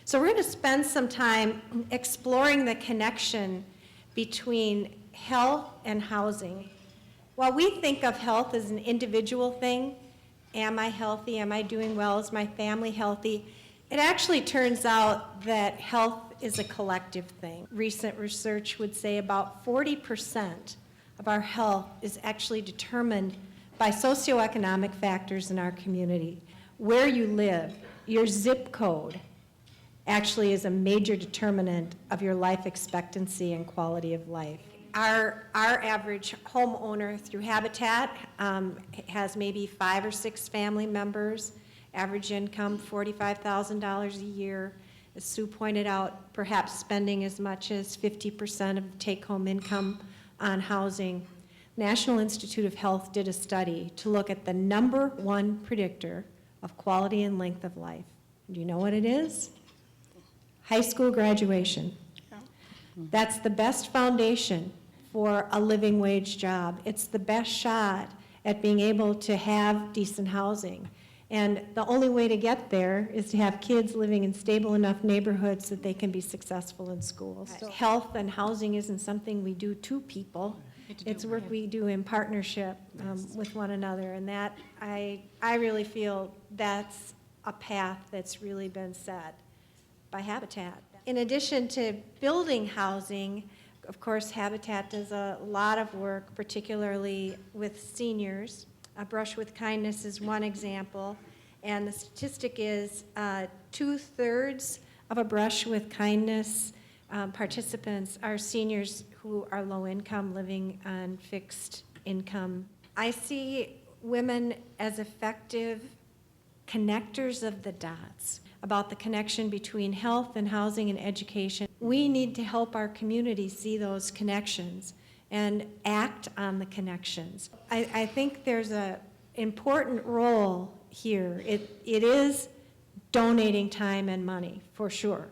So we're going to spend some time exploring the connection between health and housing. While we think of health as an individual thing, am I healthy, am I doing well, is my family healthy, it actually turns out that health is a collective thing. Recent research would say about 40% of our health is actually determined by socioeconomic factors in our community. Where you live, your zip code, actually is a major determinant of your life expectancy and quality of life. Our average homeowner through Habitat has maybe 5 or 6 family members, average income $45,000 a year. As Sue pointed out, perhaps spending as much as 50% of the take-home income on housing. National Institute of Health did a study to look at the #1 predictor of quality and length of life. Do you know what it is? High school graduation. That's the best foundation for a living wage job. It's the best shot at being able to have decent housing. And the only way to get there is to have kids living in stable enough neighborhoods that they can be successul in schools. So health and housing isn't something we do to people. It's work we do in partnership with one another. And that, I really feel that's a path that's really been set by Habitat. In addition to building housing, of course, Habitat does a lot of work, particularly with seniors. A Brush with Kindness is one example, and the statistic is 2/3 of a Brush with Kindness participants are seniors who are low income, living on fixed income. I see women as effective connectors of the dots about the connection between health and housing and education. We need to help our community see those connections and act on the connections. I think there's an important role here. It is donating time and money, for sure,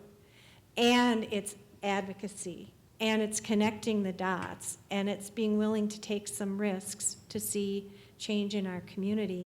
and it's advocacy, and it's connecting the dots, and it's being willing to take some risks to see change in our community.